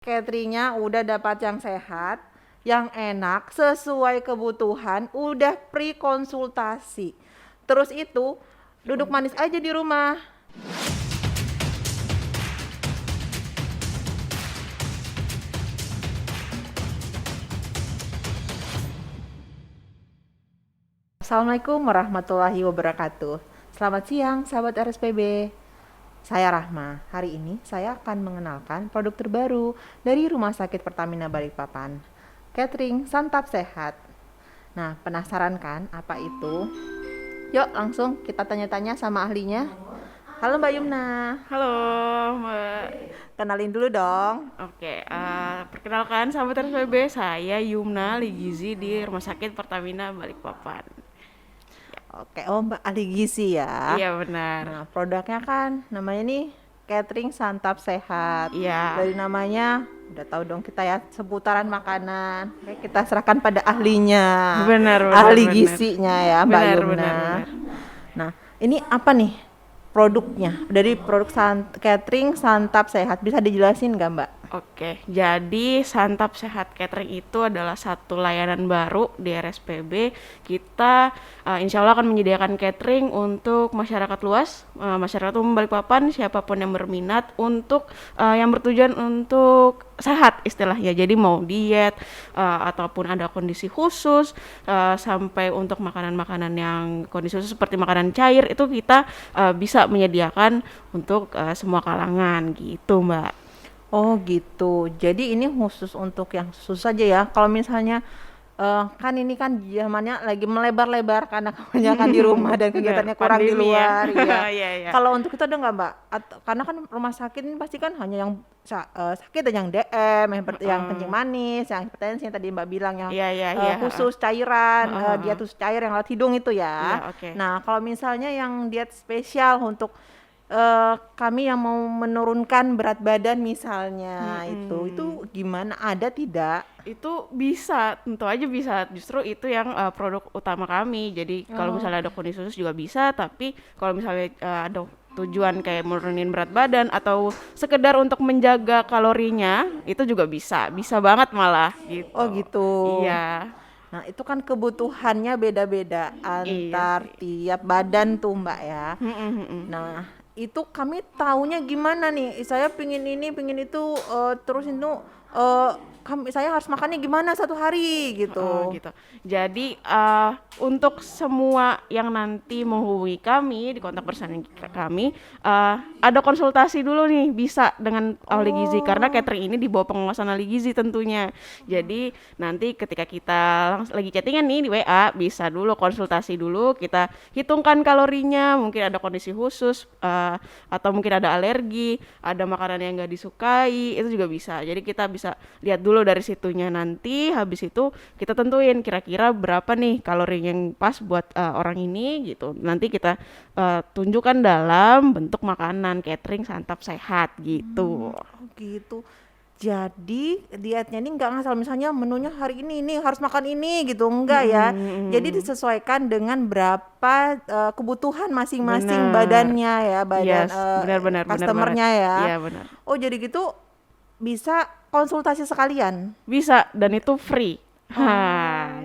Cateringnya udah dapat yang sehat, yang enak, sesuai kebutuhan, udah pre-konsultasi. Terus itu, duduk manis aja di rumah. Assalamualaikum warahmatullahi wabarakatuh. Selamat siang, sahabat RSPB. Saya Rahma. Hari ini saya akan mengenalkan produk terbaru dari Rumah Sakit Pertamina Balikpapan. Catering Santap Sehat. Nah, penasaran kan apa itu? Yuk langsung kita tanya-tanya sama ahlinya. Halo Mbak Yumna. Halo Mbak. Kenalin dulu dong. Oke, perkenalkan sahabat RSPB, saya Yumna Ligizi di Rumah Sakit Pertamina Balikpapan. Oke, oh Mbak ahli gizi ya. Iya benar. Nah, produknya kan namanya nih Catering Santap Sehat. Iya, Dari namanya udah tahu dong kita ya seputaran makanan. Oke, kita serahkan pada ahlinya. benar benar Ahli benar. gizinya ya, Mbak Benar Yumna. benar benar. Nah, ini apa nih produknya? Dari produk Catering Santap Sehat. Bisa dijelasin nggak, Mbak? Oke, jadi Santap Sehat Catering itu adalah satu layanan baru di RSPB. Kita insya Allah akan menyediakan catering untuk masyarakat luas, masyarakat umum Balikpapan, siapapun yang berminat untuk yang bertujuan untuk sehat istilahnya. Jadi mau diet ataupun ada kondisi khusus sampai untuk makanan-makanan yang kondisi khusus seperti makanan cair itu kita bisa menyediakan untuk semua kalangan gitu, Mbak. Oh gitu. Jadi ini khusus untuk yang susah aja ya. Kalau misalnya kan ini kan zamannya lagi melebar-lebar karena kebanyakan di rumah dan Benar, kegiatannya kurang di pandemi ya. luar, ya. Iya, iya. Kalau untuk itu ada nggak Mbak? Karena kan rumah sakit ini pasti kan hanya yang sakit dan yang DM, yang kencing Heeh. manis, yang hipertensi yang tadi Mbak bilang yang Iya, iya, iya, heeh. khusus cairan, Heeh, diet heeh. khusus cair yang lewat hidung itu Iya, ya. oke. Nah, kalau misalnya yang diet spesial untuk kami yang mau menurunkan berat badan misalnya itu Mhm. gimana, ada tidak? Itu bisa, tentu aja bisa. Justru itu yang produk utama kami. Jadi kalau Oh, misalnya ada kondisi khusus juga bisa, tapi kalau misalnya ada tujuan kayak menurunin berat badan atau sekedar untuk menjaga kalorinya, itu juga bisa. Bisa banget malah oh gitu. gitu. Iya. Nah, itu kan kebutuhannya beda-beda Iya antar sih. tiap badan tuh, Mbak ya. Mhm, mhm. Nah, itu kami taunya gimana nih? Saya pingin ini, pingin itu, terus itu saya harus makannya gimana satu hari Oh gitu. gitu. Jadi untuk semua yang nanti menghubungi kami di kontak person kami, ada konsultasi dulu nih bisa dengan ahli gizi karena Oh, catering ini di bawah pengawasan ahli gizi tentunya. Jadi nanti ketika kita lagi chattingan nih di WA bisa dulu konsultasi dulu, kita hitungkan kalorinya, mungkin ada kondisi khusus atau mungkin ada alergi, ada makanan yang nggak disukai, itu juga bisa. Jadi kita bisa lihat dulu dari situnya, nanti habis itu kita tentuin kira-kira berapa nih kalori yang pas buat orang ini gitu. Nanti kita tunjukkan dalam bentuk makanan catering santap sehat gitu. oh gitu. Jadi dietnya ini nggak ngasal misalnya menunya hari ini harus makan ini gitu, enggak ya. Jadi Mm-mm. disesuaikan dengan berapa kebutuhan masing-masing Bener. badannya ya, badan Yes, benar-benar benar banget. customernya ya. Iya benar. Oh jadi gitu bisa konsultasi sekalian. Bisa dan itu free.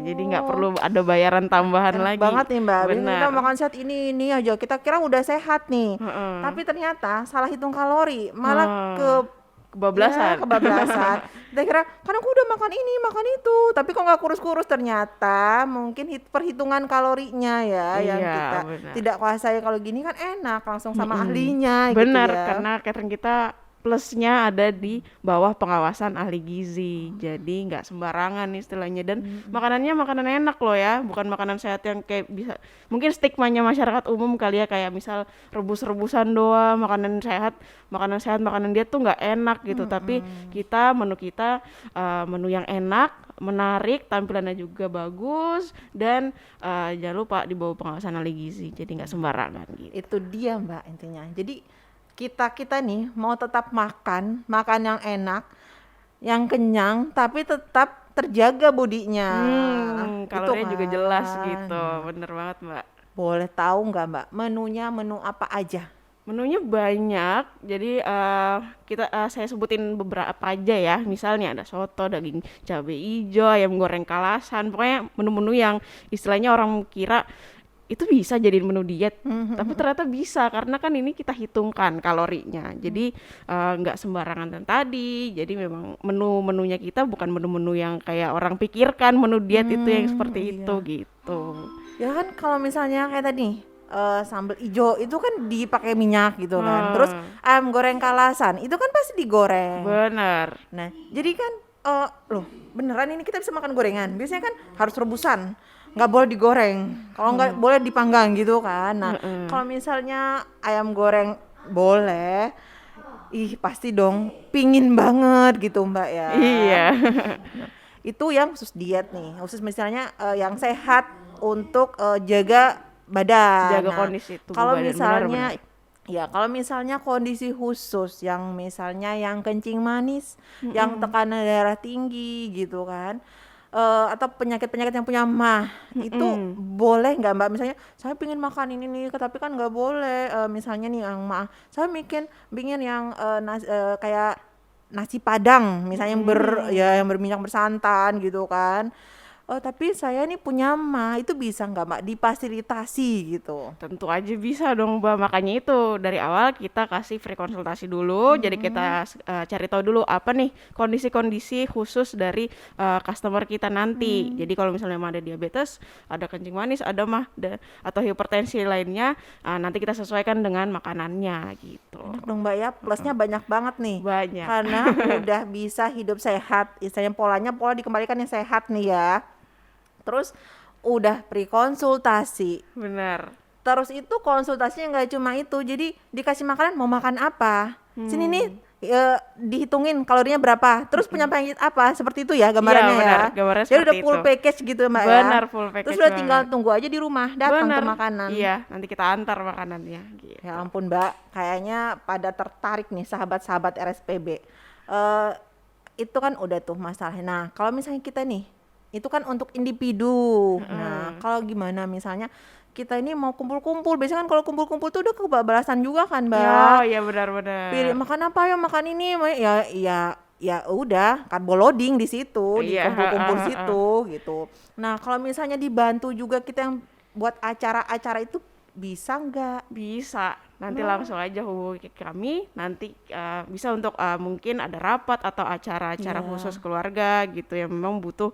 Jadi nggak Oh, perlu ada bayaran tambahan enak lagi. banget nih Mbak. Biasanya kita Benar. makan sehat ini aja. Kita kira udah sehat nih. Heeh. Tapi ternyata salah hitung kalori, malah Oh, ke ya kebablasan. kebablasan. Kita kira kan aku udah makan ini, makan itu, tapi kok nggak kurus-kurus, ternyata mungkin perhitungan kalorinya ya yang Iya, kita benar. tidak kuasai. Kalau gini kan enak langsung sama Mm-mm. ahlinya gitu Benar, ya. karena catering kita plusnya ada di bawah pengawasan ahli gizi. Jadi nggak sembarangan istilahnya dan makanannya makanan enak loh ya, bukan makanan sehat yang kayak bisa mungkin stigmanya masyarakat umum kali ya kayak misal rebus-rebusan doang, makanan sehat, makanan diet tuh nggak enak gitu. Tapi menu kita menu yang enak, menarik, tampilannya juga bagus dan jangan lupa di bawah pengawasan ahli gizi. Jadi nggak sembarangan gitu. Itu dia Mbak intinya. Jadi kita nih mau tetap makan yang enak, yang kenyang, tapi tetap terjaga bodinya. Itu Kalorinya juga jelas kan. gitu. Nah, Bener banget, Mbak. boleh tahu nggak Mbak menunya menu apa aja? Menunya banyak, jadi saya sebutin beberapa aja ya. Misalnya ada soto, daging cabai hijau, ayam goreng kalasan, pokoknya menu-menu yang istilahnya orang kira itu bisa jadi menu diet, tapi ternyata bisa karena kan ini kita hitungkan kalorinya. Jadi nggak sembarangan dan tadi. Jadi memang menu-menunya kita bukan menu-menu yang kayak orang pikirkan menu diet itu yang seperti itu Iya. gitu. Ya kan kalau misalnya kayak tadi sambal ijo itu kan dipakai minyak gitu kan. Terus Ah, ayam goreng kalasan itu kan pasti digoreng. bener. Nah, jadi kan loh, beneran ini kita bisa makan gorengan. Biasanya kan harus rebusan, nggak boleh digoreng. Kalau nggak boleh dipanggang gitu kan. Nah, Heeh. kalau misalnya ayam goreng boleh, ih pasti dong pingin banget gitu Mbak ya. Iya. Nah, itu yang khusus diet nih, khusus misalnya yang sehat untuk jaga badan. Jaga Nah, kondisi tubuh kalau badan, benar-benar. misalnya ya kalau misalnya kondisi khusus yang misalnya yang kencing manis, yang tekanan darah tinggi gitu kan, atau penyakit-penyakit yang punya mah, itu Mm-mm. boleh nggak Mbak? Misalnya saya pingin makan ini nih, tapi kan nggak boleh. Misalnya nih yang mah, saya pingin yang kayak nasi Padang misalnya yang Mm. yang berminyak bersantan gitu kan. Oh, tapi saya nih punya mah, itu bisa nggak Mbak difasilitasi gitu? Tentu aja bisa dong, Mbak. Makanya itu dari awal kita kasih free konsultasi dulu. Jadi kita cari tahu dulu apa nih kondisi-kondisi khusus dari customer kita nanti. Jadi kalau misalnya emang ada diabetes, ada kencing manis, ada mah atau hipertensi lainnya, nanti kita sesuaikan dengan makanannya gitu. Enak dong Mbak ya, plusnya banyak banget nih. Banyak. Karena udah bisa hidup sehat, istilahnya pola dikembalikan yang sehat nih ya. Terus udah pre-konsultasi. Benar. Terus itu konsultasinya nggak cuma itu, jadi dikasih makanan mau makan apa. Sini nih dihitungin kalorinya berapa, terus punya penyakit apa, seperti itu ya Iya, gambarannya ya. benar. Gambarnya Jadi udah seperti itu. full package gitu Mbak ya. Benar, full Terus package udah tinggal banget. tunggu aja di rumah, datang tuh Benar. makanan. Iya, nanti kita antar makanannya Ya gitu. ampun Mbak, kayaknya pada tertarik nih sahabat-sahabat RSPB. Eh itu kan udah tuh masalahnya. Nah, kalau misalnya kita nih, itu kan untuk individu. Nah, kalau gimana misalnya kita ini mau kumpul-kumpul, biasanya kan kalau kumpul-kumpul tuh udah kebablasan juga kan Oh, Mbak. iya Pilih benar-benar. makan apa ya, makan ini, ya udah carbo loading di situ, di Iya, kumpul-kumpul heeh, heeh. situ gitu. Nah, kalau misalnya dibantu juga kita yang buat acara-acara itu bisa nggak? Bisa. Nanti Nah, langsung aja hubungi ke kami. Nanti bisa untuk mungkin ada rapat atau acara-acara khusus iya, keluarga gitu yang memang butuh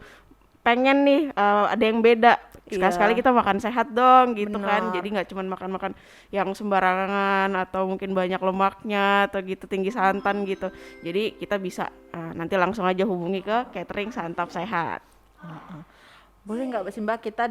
pengen nih ada yang beda. Sekali-sekali iya, kita makan sehat dong gitu kan. Jadi benar. nggak cuman makan-makan yang sembarangan atau mungkin banyak lemaknya atau gitu tinggi santan gitu. Jadi kita bisa nanti langsung aja hubungi ke catering Santap Sehat. Boleh nggak sih Mbak kita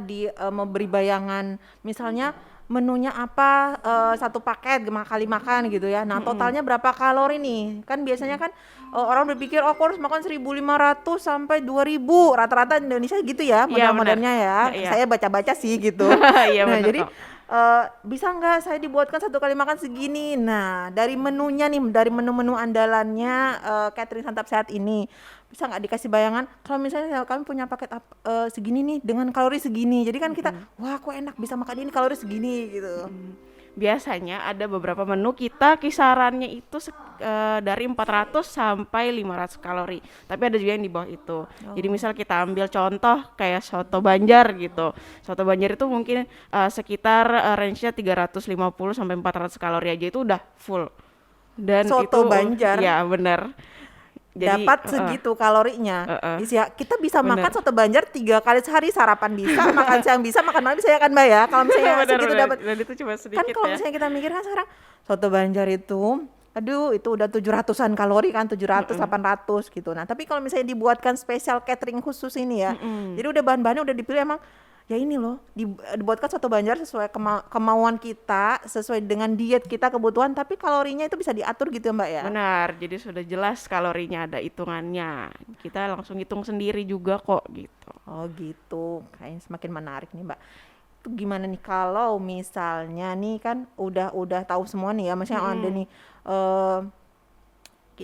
memberi bayangan misalnya menunya apa, satu paket kali makan gitu ya. Nah, Mm-mm. totalnya berapa kalori nih? Kan biasanya kan orang berpikir oh aku harus makan 1.500 sampai 2.000 rata-rata Indonesia gitu ya Iya benar. model-modelnya ya. Iya. Saya baca-baca sih gitu. Iya Nah, benar jadi kok. bisa nggak saya dibuatkan satu kali makan segini? Nah, dari menunya nih, dari menu-menu andalannya catering Santap Sehat ini, bisa nggak dikasih bayangan kalau misalnya kami punya paket segini nih dengan kalori segini, jadi kan kita wah kok enak bisa makan ini kalori segini gitu. Biasanya ada beberapa menu kita kisarannya itu dari 400 sampai 500 kalori. Tapi ada juga yang di bawah itu. Jadi Oh, misal kita ambil contoh kayak soto Banjar gitu. Soto Banjar itu mungkin sekitar range-nya 350 sampai 400 kalori aja itu udah full. Dan soto itu Banjar ya benar. Jadi dapat segitu kalorinya. heeh, Kita bisa makan benar. soto Banjar 3 kali sehari, sarapan bisa, makan siang bisa, makan malam bisa ya kan Mbak ya. Kalau misalnya Benar segitu benar. dapat. Dan itu cuma Kan sedikit kalau ya. misalnya kita mikir kan sekarang soto Banjar itu aduh itu udah 700-an kalori kan, 700 800 gitu. Nah, tapi kalau misalnya dibuatkan spesial catering khusus ini ya. Mm-mm. Jadi udah bahan-bahannya udah dipilih emang ya ini loh dibuatkan soto Banjar sesuai kemauan kita, sesuai dengan diet kita kebutuhan, tapi kalorinya itu bisa diatur gitu ya Mbak ya. Benar, jadi sudah jelas kalorinya ada hitungannya. Kita langsung hitung sendiri juga kok gitu. Oh gitu, kayaknya semakin menarik nih Mbak. Itu gimana nih kalau misalnya nih kan udah tahu semua nih ya, maksudnya ada Mm-mm. nih eh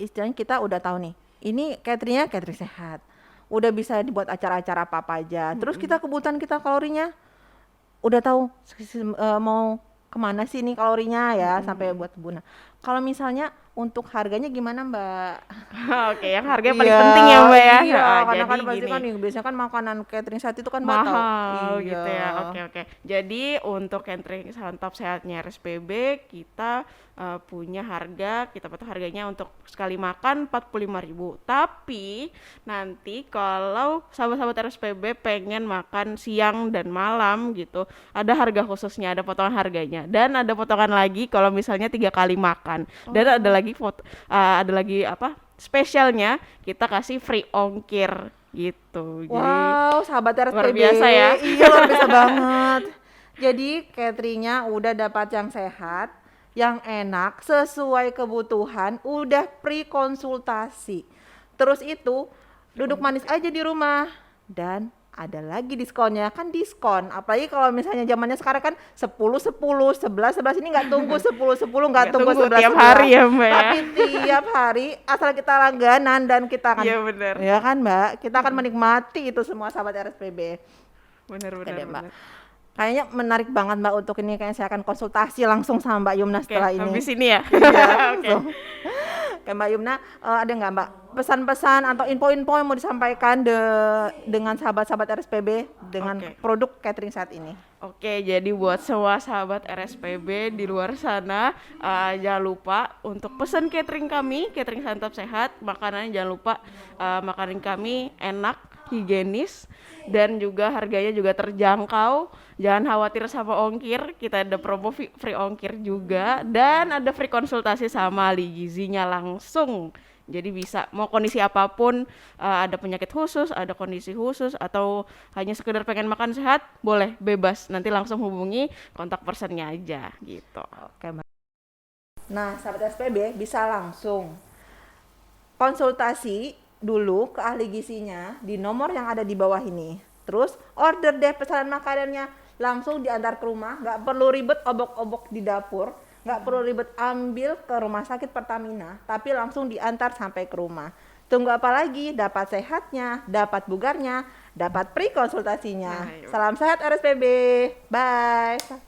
istilahnya kita udah tahu nih. Ini cateringnya catering sehat. Udah bisa dibuat acara-acara apa apa aja. Terus kita kebutuhan kita kalorinya udah tahu mau kemana sih nih kalorinya ya sampai Mm-mm. buat tubuh. Nah, kalau misalnya untuk harganya gimana Mbak? Oke, yang harganya paling Iya, penting ya Mbak ya. iya, karena Jadi kan pasti gini, kan nih biasanya kan makanan catering saat itu kan Mbak tahu. mahal Iya. gitu ya. Oke, oke. Jadi untuk catering santap sehatnya RSPB kita punya harga, kita patok harganya untuk sekali makan 45.000. Tapi nanti kalau sahabat-sahabat RSPB pengen makan siang dan malam gitu, ada harga khususnya, ada potongan harganya. Dan ada potongan lagi kalau misalnya 3 kali makan. Dan ada Oh. lagi ada lagi apa? Spesialnya kita kasih free ongkir gitu. Jadi Wow, sahabat luar RSPB, biasa ya. iya luar biasa banget. Jadi cateringnya udah dapat yang sehat, yang enak, sesuai kebutuhan, udah pre konsultasi. Terus itu duduk manis aja di rumah dan ada lagi diskonnya kan diskon. Apalagi kalau misalnya zamannya sekarang kan 10 10, 11 11 ini nggak tunggu 10 10, nggak Nggak tunggu tunggu 11 tiap 11. hari ya Mbak ya. Tapi tiap hari asal kita langganan dan kita akan Iya benar. ya kan Mbak, kita akan menikmati itu semua sahabat RSPB. Benar Oke benar deh Mbak. benar. Kayaknya menarik banget Mbak untuk ini, kayaknya saya akan konsultasi langsung sama Mbak Yumna Oke, setelah ini. habis ini ya. Iya, Oke. langsung. Oke Mbak Yumna, ada nggak Mbak pesan-pesan atau info-info yang mau disampaikan dengan sahabat-sahabat RSPB dengan Oke. produk catering saat ini? Oke, jadi buat semua sahabat RSPB di luar sana, jangan lupa untuk pesan catering kami, catering santap sehat, makanannya jangan lupa makanan kami enak, higienis, dan juga harganya juga terjangkau. Jangan khawatir sama ongkir, kita ada promo free ongkir juga, dan ada free konsultasi sama ahli gizinya langsung. Jadi bisa mau kondisi apapun, ada penyakit khusus, ada kondisi khusus, atau hanya sekedar pengen makan sehat, boleh bebas. Nanti langsung hubungi kontak personnya aja gitu. Oke Mbak. Nah sahabat RSPB bisa langsung konsultasi dulu ke ahli gizinya di nomor yang ada di bawah ini. Terus order deh pesanan makanannya langsung diantar ke rumah, nggak perlu ribet obok-obok di dapur, nggak perlu ribet ambil ke rumah sakit Pertamina, tapi langsung diantar sampai ke rumah. Tunggu apa lagi? Dapat sehatnya, dapat bugarnya, dapat pre konsultasinya. Nah, yuk. Salam sehat RSPB. Bye.